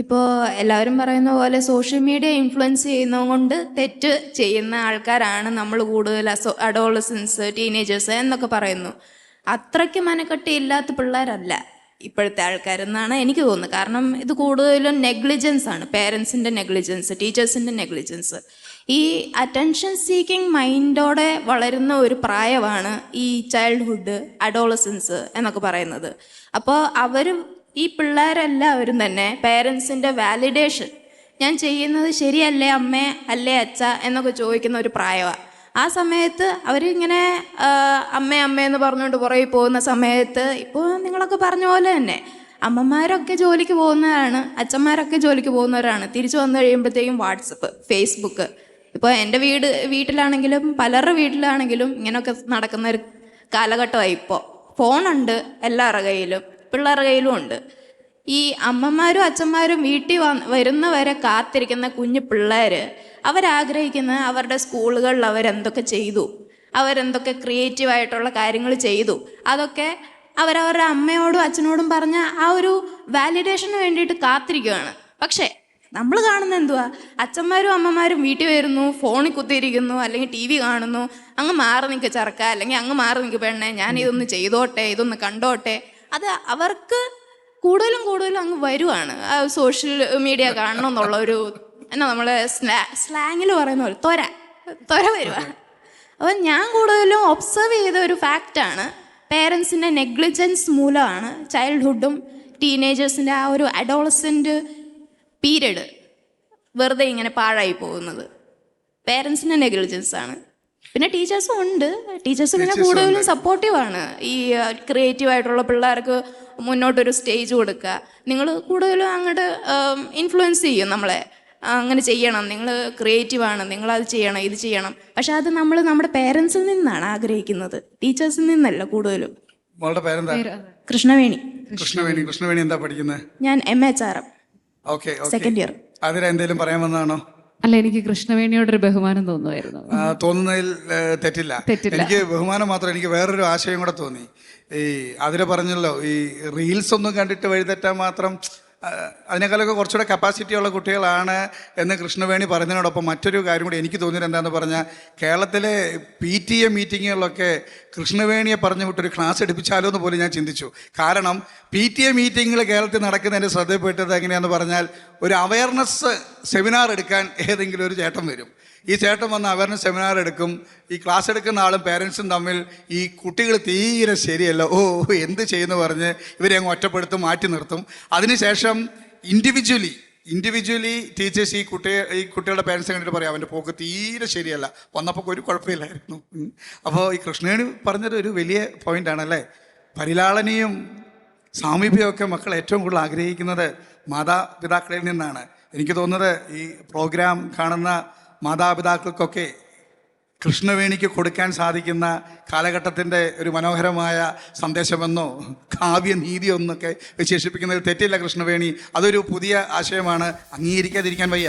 ഇപ്പോൾ എല്ലാവരും പറയുന്ന പോലെ സോഷ്യൽ മീഡിയ ഇൻഫ്ലുവൻസ് ചെയ്യുന്നത് കൊണ്ട് തെറ്റ് ചെയ്യുന്ന ആൾക്കാരാണ് നമ്മൾ കൂടുതൽ അഡോളസൻസ്, ടീനേജേഴ്സ് എന്നൊക്കെ പറയുന്നു. അത്രയ്ക്ക് മനക്കെട്ടിയില്ലാത്ത പിള്ളേരല്ല ഇപ്പോഴത്തെ ആൾക്കാരെന്നാണ് എനിക്ക് തോന്നുന്നത്. കാരണം ഇത് കൂടുതലും നെഗ്ലിജൻസ് ആണ്, പേരൻസിൻ്റെ നെഗ്ലിജൻസ്, ടീച്ചേഴ്സിൻ്റെ നെഗ്ലിജൻസ്. ഈ അറ്റൻഷൻ സീക്കിംഗ് മൈൻഡോടെ വളരുന്ന ഒരു പ്രായമാണ് ഈ ചൈൽഡ്ഹുഡ്, അഡോളസൻസ് എന്നൊക്കെ പറയുന്നത്. അപ്പോൾ ഈ പിള്ളേരെല്ലാവരും തന്നെ പേരൻസിൻ്റെ വാലിഡേഷൻ, ഞാൻ ചെയ്യുന്നത് ശരിയല്ലേ അമ്മേ, അല്ലേ അച്ഛ എന്നൊക്കെ ചോദിക്കുന്ന ഒരു പ്രായമാണ്. ആ സമയത്ത് അവരിങ്ങനെ അമ്മയെന്ന് പറഞ്ഞുകൊണ്ട് പുറകെ പോകുന്ന സമയത്ത്, ഇപ്പോൾ നിങ്ങളൊക്കെ പറഞ്ഞ പോലെ തന്നെ അമ്മമാരൊക്കെ ജോലിക്ക് പോകുന്നവരാണ്, അച്ഛന്മാരൊക്കെ ജോലിക്ക് പോകുന്നവരാണ്. തിരിച്ചു വന്നു കഴിയുമ്പോഴത്തേക്കും വാട്സപ്പ്, ഫേസ്ബുക്ക്. ഇപ്പോൾ എൻ്റെ വീട്ടിലാണെങ്കിലും പലരുടെ വീട്ടിലാണെങ്കിലും ഇങ്ങനെയൊക്കെ നടക്കുന്ന ഒരു കാലഘട്ടമായി. ഇപ്പോൾ ഫോണുണ്ട് എല്ലാവരുടെ കയ്യിലും, പിള്ളേരുടെ കയ്യിലും ഉണ്ട്. ഈ അമ്മമാരും അച്ഛന്മാരും വീട്ടിൽ വരുന്നവരെ കാത്തിരിക്കുന്ന കുഞ്ഞു പിള്ളേർ അവരാഗ്രഹിക്കുന്ന അവരുടെ സ്കൂളുകളിൽ അവരെന്തൊക്കെ ചെയ്തു, അവരെന്തൊക്കെ ക്രിയേറ്റീവായിട്ടുള്ള കാര്യങ്ങൾ ചെയ്തു, അതൊക്കെ അവരവരുടെ അമ്മയോടും അച്ഛനോടും പറഞ്ഞ ആ ഒരു വാലിഡേഷന് വേണ്ടിയിട്ട് കാത്തിരിക്കുകയാണ്. പക്ഷേ നമ്മൾ കാണുന്നത് എന്തുവാ? അച്ഛന്മാരും അമ്മമാരും വീട്ടിൽ വരുന്നു, ഫോണിൽ കുത്തിയിരിക്കുന്നു, അല്ലെങ്കിൽ ടി വി കാണുന്നു. അങ്ങ് മാറി നിൽക്ക് ചെറുക്ക, അല്ലെങ്കിൽ അങ്ങ് മാറി നിൽക്ക് പെണ്ണെ, ഞാൻ ഇതൊന്ന് ചെയ്തോട്ടെ, ഇതൊന്ന് കണ്ടോട്ടെ. അത് അവർക്ക് കൂടുതലും അങ്ങ് വരുവാണ്. സോഷ്യൽ മീഡിയ കാണണം എന്നുള്ള ഒരു നമ്മൾ സ്ലാങ്ങിൽ പറയുന്ന പോലെ ത്വര വരുക. അപ്പം ഞാൻ കൂടുതലും ഒബ്സർവ് ചെയ്ത ഒരു ഫാക്റ്റാണ്, പേരൻസിൻ്റെ നെഗ്ലിജൻസ് മൂലമാണ് ചൈൽഡ്ഹുഡും ടീനേജേഴ്സിൻ്റെ ആ ഒരു അഡോളസെൻ്റ് പീരീഡ് വെറുതെ ഇങ്ങനെ പാഴായി പോകുന്നത്. പേരൻസിൻ്റെ നെഗ്ലിജൻസ് ആണ്. പിന്നെ ടീച്ചേഴ്സും ഉണ്ട്. ടീച്ചേഴ്സ് പിന്നെ കൂടുതലും സപ്പോർട്ടീവാണ്. ഈ ക്രിയേറ്റീവായിട്ടുള്ള പിള്ളേർക്ക് മുന്നോട്ടൊരു സ്റ്റേജ് കൊടുക്കുക. നിങ്ങൾ കൂടുതലും അങ്ങോട്ട് ഇൻഫ്ലുവൻസ് ചെയ്യും നമ്മളെ, അങ്ങനെ ചെയ്യണം, നിങ്ങൾ ക്രിയേറ്റീവാണ്, നിങ്ങളത് ചെയ്യണം, ഇത് ചെയ്യണം. പക്ഷെ അത് നമ്മൾ നമ്മുടെ പേരൻസിൽ നിന്നാണ് ആഗ്രഹിക്കുന്നത്, ടീച്ചേഴ്സിൽ നിന്നല്ല കൂടുതലും. കൃഷ്ണവേണി. കൃഷ്ണവേണി എന്താ പഠിക്കുന്നത്? ഞാൻ MHRM സെക്കൻഡ് ഇയർ. അതിലെന്തെങ്കിലും പറയാൻ വന്നതാണോ? അല്ല, എനിക്ക് കൃഷ്ണവേണിയോടൊരു ബഹുമാനം തോന്നുമായിരുന്നു. തോന്നുന്നതിൽ തെറ്റില്ല. എനിക്ക് ബഹുമാനം മാത്രം, എനിക്ക് വേറൊരു ആശയം കൂടെ തോന്നി. ഈ അതിന് പറഞ്ഞല്ലോ, ഈ റീൽസ് ഒന്നും കണ്ടിട്ട് വഴിതെറ്റാൻ മാത്രം, അതിനേക്കാളൊക്കെ കുറച്ചുകൂടെ കപ്പാസിറ്റി ഉള്ള കുട്ടികളാണ് എന്ന് കൃഷ്ണവേണി പറഞ്ഞതിനോടൊപ്പം മറ്റൊരു കാര്യം കൂടി എനിക്ക് തോന്നിയത് എന്താണെന്ന് പറഞ്ഞാൽ, കേരളത്തിലെ PTA മീറ്റിങ്ങുകളിലൊക്കെ കൃഷ്ണവേണിയെ പറഞ്ഞു വിട്ടൊരു ക്ലാസ് എടുപ്പിച്ചാലോ എന്ന് പോലും ഞാൻ ചിന്തിച്ചു. കാരണം PTA മീറ്റിങ്ങുകൾ കേരളത്തിൽ നടക്കുന്നതിൻ്റെ ശ്രദ്ധയിൽപ്പെട്ടത് എങ്ങനെയാണെന്ന് പറഞ്ഞാൽ, ഒരു അവയർനെസ് സെമിനാർ എടുക്കാൻ ഏതെങ്കിലും ഒരു ചേട്ടൻ വരും. ഈ ചേട്ടൻ വന്ന് അവയർനെസ് സെമിനാർ എടുക്കും. ഈ ക്ലാസ് എടുക്കുന്ന ആളും പേരൻസും തമ്മിൽ ഈ കുട്ടികൾ തീരെ ശരിയല്ല, എന്ത് ചെയ്യുന്നു പറഞ്ഞ് ഇവരെ അങ്ങ് ഒറ്റപ്പെടുത്തും, മാറ്റി നിർത്തും. അതിനുശേഷം ഇൻഡിവിജ്വലി ടീച്ചേഴ്സ് ഈ കുട്ടികളുടെ പേരൻസ് കണ്ടിട്ട് പറയാം, അവൻ്റെ പോക്ക് തീരെ ശരിയല്ല, വന്നപ്പോൾ ഒരു കുഴപ്പമില്ലായിരുന്നു. അപ്പോൾ ഈ കൃഷ്ണവേണി പറഞ്ഞത് ഒരു വലിയ പോയിൻ്റാണല്ലേ. പരിലാളനയും സാമീപ്യമൊക്കെ മക്കൾ ഏറ്റവും കൂടുതൽ ആഗ്രഹിക്കുന്നത് മാതാപിതാക്കളിൽ നിന്നാണ്. എനിക്ക് തോന്നുന്നത് ഈ പ്രോഗ്രാം കാണുന്ന മാതാപിതാക്കൾക്കൊക്കെ കൃഷ്ണവേണിക്ക് കൊടുക്കാൻ സാധിക്കുന്ന കാലഘട്ടത്തിൻ്റെ ഒരു മനോഹരമായ സന്ദേശമെന്നോ കാവ്യനീതിയോ എന്നൊക്കെ വിശേഷിപ്പിക്കുന്നതിൽ തെറ്റില്ല കൃഷ്ണവേണി. അതൊരു പുതിയ ആശയമാണ്, അംഗീകരിക്കാതിരിക്കാൻ വയ്യ.